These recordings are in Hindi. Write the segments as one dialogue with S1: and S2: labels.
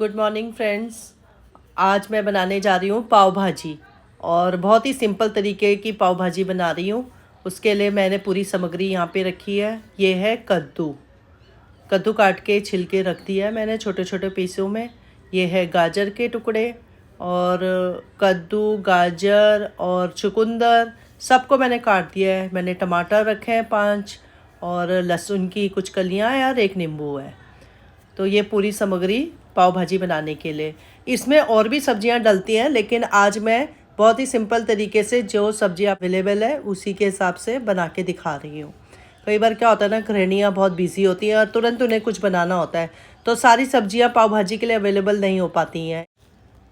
S1: Good morning friends. आज मैं बनाने जा रही हूँ पाव भाजी और बहुत ही सिंपल तरीके की पाव भाजी बना रही हूँ। उसके लिए मैंने पूरी सामग्री यहाँ पे रखी है। ये है कद्दू। कद्दू काट के छिलके रख दिया है मैंने छोटे छोटे पीसों में। ये है गाजर के टुकड़े और कद्दू, गाजर और चुकंदर सबको मैंने काट दिया है। मैंने टमाटर रखे हैं 5 और लहसुन की कुछ कलियाँ हैं और एक नींबू है। तो ये पूरी सामग्री पाव भाजी बनाने के लिए। इसमें और भी सब्जियां डलती हैं, लेकिन आज मैं बहुत ही सिंपल तरीके से जो सब्जी अवेलेबल है उसी के हिसाब से बना के दिखा रही हूँ। कई बार क्या होता है ना, गृहिणियाँ बहुत बिजी होती हैं और तुरंत उन्हें कुछ बनाना होता है, तो सारी सब्जियाँ पाव भाजी के लिए अवेलेबल नहीं हो पाती हैं।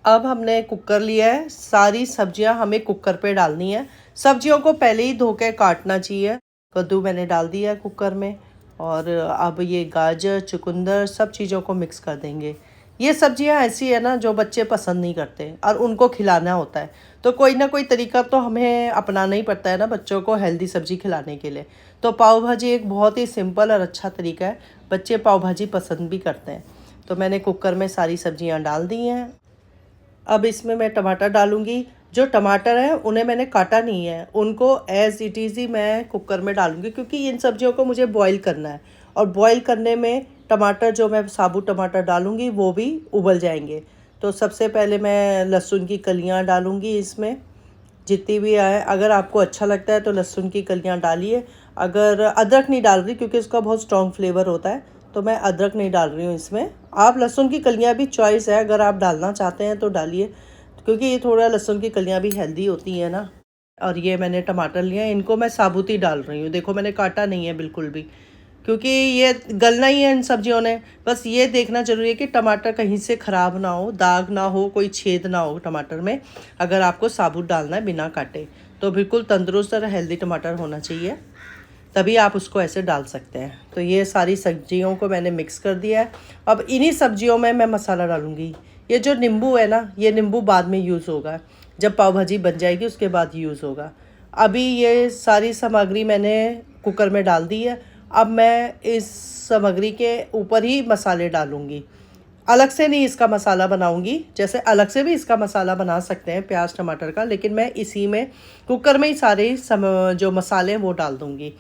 S1: अब हमने कुकर लिया है, सारी सब्जियां हमें कुकर पे डालनी है। सब्जियों को पहले ही धो के काटना चाहिए। कद्दू मैंने डाल दिया है कुकर में और अब ये गाजर, चुकंदर सब चीज़ों को मिक्स कर देंगे। ये सब्जियां ऐसी है ना जो बच्चे पसंद नहीं करते और उनको खिलाना होता है, तो कोई ना कोई तरीका तो हमें अपनाना ही पड़ता है ना बच्चों को हेल्दी सब्जी खिलाने के लिए। तो पाव भाजी एक बहुत ही सिंपल और अच्छा तरीका है, बच्चे पाव भाजी पसंद भी करते हैं। तो मैंने कुकर में सारी सब्जियां डाल दी हैं। अब इसमें मैं टमाटर डालूँगी। जो टमाटर हैं उन्हें मैंने काटा नहीं है, उनको एज़ इट इज़ ही मैं कुकर में डालूँगी, क्योंकि इन सब्जियों को मुझे बॉईल करना है और बॉईल करने में टमाटर जो मैं साबुत टमाटर डालूँगी वो भी उबल जाएंगे। तो सबसे पहले मैं लहसुन की कलियाँ डालूँगी इसमें, जितनी भी आए। अगर आपको अच्छा लगता है तो लहसुन की कलियाँ डालिए। अगर अदरक नहीं डाल रही क्योंकि इसका बहुत स्ट्रॉन्ग फ्लेवर होता है, तो मैं अदरक नहीं डाल रही हूँ इसमें। आप लहसुन की कलियाँ भी चॉइस है, अगर आप डालना चाहते हैं तो डालिए, क्योंकि ये थोड़ा लहसुन की कलियाँ भी हेल्दी होती है ना। और ये मैंने टमाटर लिया है, इनको मैं साबुत ही डाल रही हूँ। देखो मैंने काटा नहीं है बिल्कुल भी, क्योंकि ये गलना ही है इन सब्जियों ने। बस ये देखना ज़रूरी है कि टमाटर कहीं से ख़राब ना हो, दाग ना हो, कोई छेद ना हो टमाटर में। अगर आपको साबुत डालना है बिना काटे, तो बिल्कुल तंदुरुस्त और हेल्दी टमाटर होना चाहिए, तभी आप उसको ऐसे डाल सकते हैं। तो ये सारी सब्जियों को मैंने मिक्स कर दिया है। अब इन्हीं सब्जियों में मैं मसाला डालूँगी। ये जो नींबू है ना, ये नींबू बाद में यूज़ होगा, जब पाव भाजी बन जाएगी उसके बाद यूज़ होगा। अभी ये सारी सामग्री मैंने कुकर में डाल दी है। अब मैं इस सामग्री के ऊपर ही मसाले डालूँगी, अलग से नहीं इसका मसाला बनाऊंगी। जैसे अलग से भी इसका मसाला बना सकते हैं प्याज टमाटर का, लेकिन मैं इसी में कुकर में ही सारे जो मसाले हैं वो डाल दूँगी।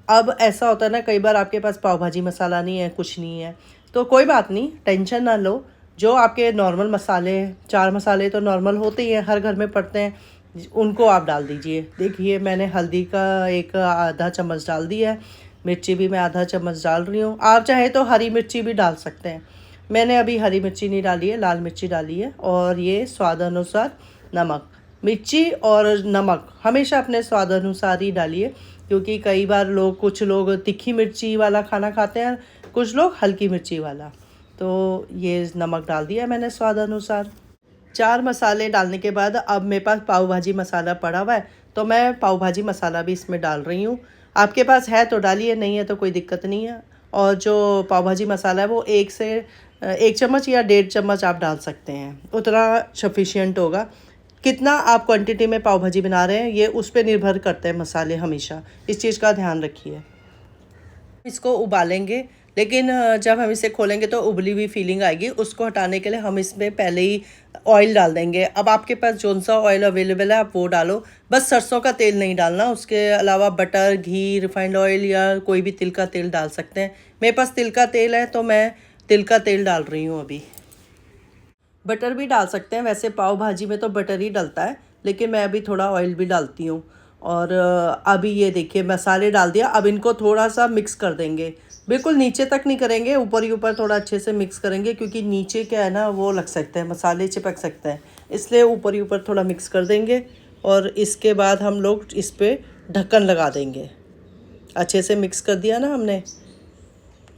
S1: अब ऐसा होता है ना, कई बार आपके पास पाव भाजी मसाला नहीं है, कुछ नहीं है, तो कोई बात नहीं, टेंशन ना लो। जो आपके नॉर्मल मसाले, 4 मसाले तो नॉर्मल होते ही हैं, हर घर में पड़ते हैं, उनको आप डाल दीजिए। देखिए मैंने हल्दी का एक आधा चम्मच डाल दिया है, मिर्ची भी मैं आधा चम्मच डाल रही हूँ। आप चाहे तो हरी मिर्ची भी डाल सकते हैं, मैंने अभी हरी मिर्ची नहीं डाली है, लाल मिर्ची डाली है। और ये स्वाद अनुसार नमक। मिर्ची और नमक हमेशा अपने स्वाद अनुसार ही डालिए, क्योंकि कई बार कुछ लोग तीखी मिर्ची वाला खाना खाते हैं, कुछ लोग हल्की मिर्ची वाला। तो ये नमक डाल दिया मैंने स्वाद अनुसार। 4 मसाले डालने के बाद अब मेरे पास पाव भाजी मसाला पड़ा हुआ है, तो मैं पाव भाजी मसाला भी इसमें डाल रही हूँ। आपके पास है तो डालिए, नहीं है तो कोई दिक्कत नहीं है। और जो पाव भाजी मसाला है वो 1 चम्मच या 1.5 चम्मच आप डाल सकते हैं, उतना सफिशिएंट होगा। कितना आप क्वांटिटी में पाव भाजी बना रहे हैं ये उस पर निर्भर करते हैं मसाले, हमेशा इस चीज़ का ध्यान रखिए। इसको उबालेंगे, लेकिन जब हम इसे खोलेंगे तो उबली हुई फीलिंग आएगी। उसको हटाने के लिए हम इसमें पहले ही ऑयल डाल देंगे। अब आपके पास जौन सा ऑयल अवेलेबल है आप वो डालो, बस सरसों का तेल नहीं डालना। उसके अलावा बटर, घी, रिफाइंड ऑयल या कोई भी तिल का तेल डाल सकते हैं। मेरे पास तिल का तेल है तो मैं तिल का तेल डाल रही हूँ। अभी बटर भी डाल सकते हैं, वैसे पाव भाजी में तो बटर ही डलता है, लेकिन मैं अभी थोड़ा ऑयल भी डालती हूँ। और अभी ये देखिए मसाले डाल दिया। अब इनको थोड़ा सा मिक्स कर देंगे, बिल्कुल नीचे तक नहीं करेंगे, ऊपर ही ऊपर थोड़ा अच्छे से मिक्स करेंगे, क्योंकि नीचे क्या है ना वो लग सकते हैं, मसाले चिपक सकते हैं, इसलिए ऊपर ही ऊपर थोड़ा मिक्स कर देंगे। और इसके बाद हम लोग इस पर ढक्कन लगा देंगे। अच्छे से मिक्स कर दिया ना हमने,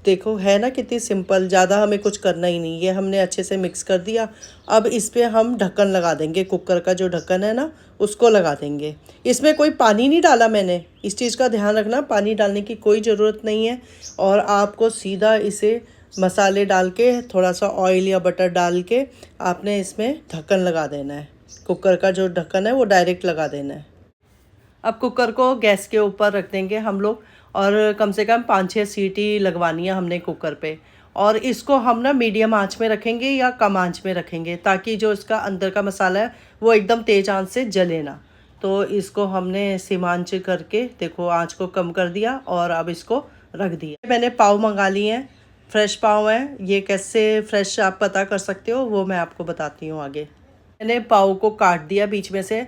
S1: देखो है ना कितनी सिंपल, ज़्यादा हमें कुछ करना ही नहीं, ये हमने अच्छे से मिक्स कर दिया। अब इस पे हम ढक्कन लगा देंगे, कुकर का जो ढक्कन है ना उसको लगा देंगे। इसमें कोई पानी नहीं डाला मैंने, इस चीज़ का ध्यान रखना, पानी डालने की कोई ज़रूरत नहीं है। और आपको सीधा इसे मसाले डाल के थोड़ा सा ऑयल या बटर डाल के आपने इसमें ढक्कन लगा देना है। कुकर का जो ढक्कन है वो डायरेक्ट लगा देना है। अब कुकर को गैस के ऊपर रख देंगे हम लोग, और कम से कम 5-6 सीटी लगवानी है हमने कुकर पे। और इसको हम ना मीडियम आंच में रखेंगे या कम आंच में रखेंगे, ताकि जो इसका अंदर का मसाला है वो एकदम तेज आंच से जले ना। तो इसको हमने सिम आंच करके देखो आंच को कम कर दिया और अब इसको रख दिया। मैंने पाव मंगा लिए हैं, फ्रेश पाव हैं। ये कैसे फ्रेश आप पता कर सकते हो वो मैं आपको बताती हूँ आगे। मैंने पाव को काट दिया बीच में से,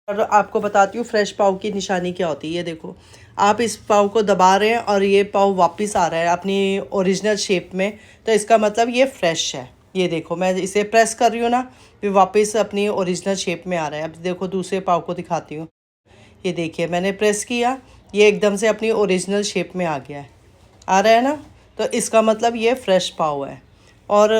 S1: और आपको बताती हूँ फ्रेश पाव की निशानी क्या होती है। ये देखो, आप इस पाव को दबा रहे हैं और ये पाव वापस आ रहा है अपनी ओरिजिनल शेप में, तो इसका मतलब ये फ्रेश है। ये देखो, मैं इसे प्रेस कर रही हूँ ना, फिर वापस अपनी ओरिजिनल शेप में आ रहा है। अब देखो दूसरे पाव को दिखाती हूँ। ये देखिए, मैंने प्रेस किया, ये एकदम से अपनी ओरिजिनल शेप में आ गया है। आ रहा है ना, तो इसका मतलब ये फ्रेश पाव है। और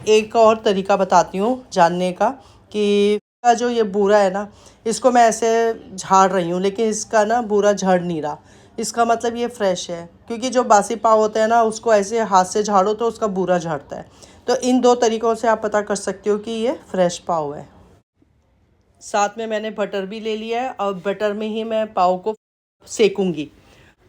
S1: एक और तरीका बताती हूँ जानने का कि का जो ये बूरा है ना, इसको मैं ऐसे झाड़ रही हूँ, लेकिन इसका ना बूरा झड़ नहीं रहा। इसका मतलब ये फ्रेश है, क्योंकि जो बासी पाव होते हैं ना, उसको ऐसे हाथ से झाड़ो तो उसका बूरा झड़ता है। तो इन दो तरीक़ों से आप पता कर सकते हो कि ये फ्रेश पाव है। साथ में मैंने बटर भी ले लिया है और बटर में ही मैं पाव को सेकूँगी।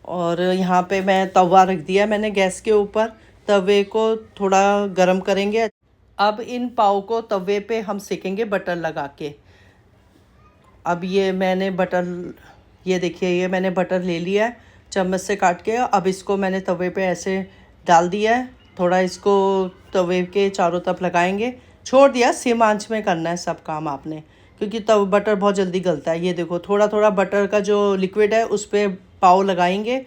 S1: और यहाँ पे मैं तवा रख दिया मैंने गैस के ऊपर। तवे को थोड़ा गरम करेंगे। अब इन पाव को तवे पे हम सेकेंगे बटर लगा के। अब ये मैंने बटर, ये देखिए, ये मैंने बटर ले लिया है चम्मच से काट के। अब इसको मैंने तवे पे ऐसे डाल दिया है। थोड़ा इसको तवे के चारों तरफ लगाएंगे, छोड़ दिया। सिम आंच में करना है सब काम आपने, क्योंकि तब बटर बहुत जल्दी गलता है। ये देखो, थोड़ा थोड़ा बटर का जो लिक्विड है उस पर पाव लगाएंगे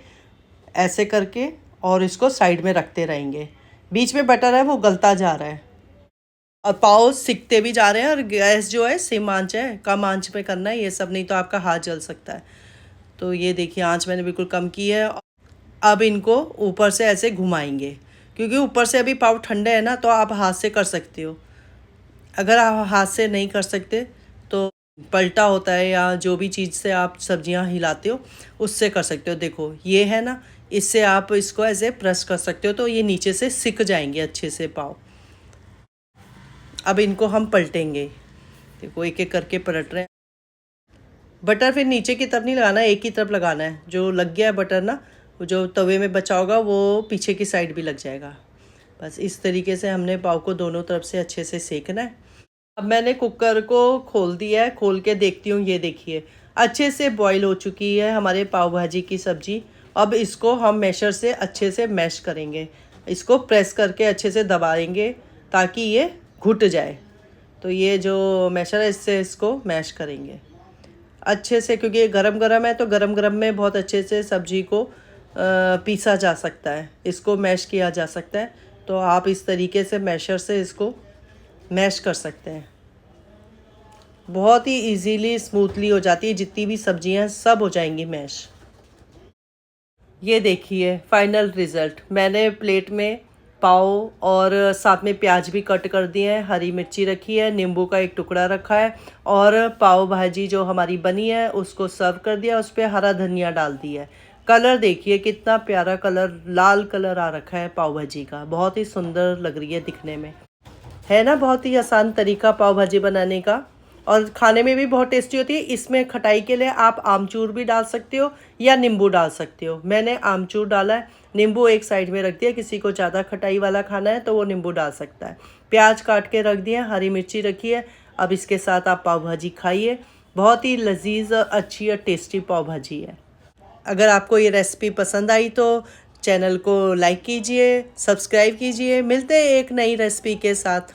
S1: ऐसे करके, और इसको साइड में रखते रहेंगे। बीच में बटर है वो गलता जा रहा है और पाव सिकते भी जा रहे हैं। और गैस जो है सिम आंच है, कम आंच में करना है ये सब, नहीं तो आपका हाथ जल सकता है। तो ये देखिए, आंच मैंने बिल्कुल कम की है। अब इनको ऊपर से ऐसे घुमाएंगे, क्योंकि ऊपर से अभी पाव ठंडे हैं ना, तो आप हाथ से कर सकते हो। अगर आप हाथ से नहीं कर सकते तो पलटा होता है या जो भी चीज़ से आप सब्जियां हिलाते हो उससे कर सकते हो। देखो ये है ना, इससे आप इसको ऐसे प्रेस कर सकते हो, तो ये नीचे से सिक जाएंगे अच्छे से पाव। अब इनको हम पलटेंगे। देखो एक एक करके पलट रहे हैं। बटर फिर नीचे की तरफ नहीं लगाना है, एक ही तरफ लगाना है। जो लग गया है बटर ना, जो तवे में बचा होगा वो पीछे की साइड भी लग जाएगा। बस इस तरीके से हमने पाव को दोनों तरफ से अच्छे से सेकना है। अब मैंने कुकर को खोल दिया है, खोल के देखती हूँ। ये देखिए, अच्छे से बॉईल हो चुकी है हमारे पाव भाजी की सब्ज़ी। अब इसको हम मैशर से अच्छे से मैश करेंगे। इसको प्रेस करके अच्छे से दबाएंगे ताकि ये घुट जाए। तो ये जो मैशर है इससे इसको मैश करेंगे अच्छे से, क्योंकि ये गरम गरम है, तो गरम गरम में बहुत अच्छे से सब्जी को पीसा जा सकता है, इसको मैश किया जा सकता है। तो आप इस तरीके से मैशर से इसको मैश कर सकते हैं। बहुत ही इजीली स्मूथली हो जाती है, जितनी भी सब्जियां सब हो जाएंगी मैश। ये देखिए फाइनल रिज़ल्ट। मैंने प्लेट में पाव और साथ में प्याज भी कट कर दिए हैं, हरी मिर्ची रखी है, नींबू का एक टुकड़ा रखा है, और पाव भाजी जो हमारी बनी है उसको सर्व कर दिया। उस पर हरा धनिया डाल दिया है। कलर देखिए कितना प्यारा कलर, लाल कलर आ रखा है पाव भाजी का। बहुत ही सुंदर लग रही है दिखने में, है ना। बहुत ही आसान तरीका पाव भाजी बनाने का, और खाने में भी बहुत टेस्टी होती है। इसमें खटाई के लिए आप आमचूर भी डाल सकते हो या नींबू डाल सकते हो। मैंने आमचूर डाला है, नींबू एक साइड में रख दिया। किसी को ज़्यादा खटाई वाला खाना है तो वो नींबू डाल सकता है। प्याज काट के रख दिया, हरी मिर्ची रखी है। अब इसके साथ आप पाव भाजी खाइए। बहुत ही लजीज और अच्छी और टेस्टी पाव भाजी है। अगर आपको ये रेसिपी पसंद आई तो चैनल को लाइक कीजिए, सब्सक्राइब कीजिए। मिलते हैं एक नई रेसिपी के साथ।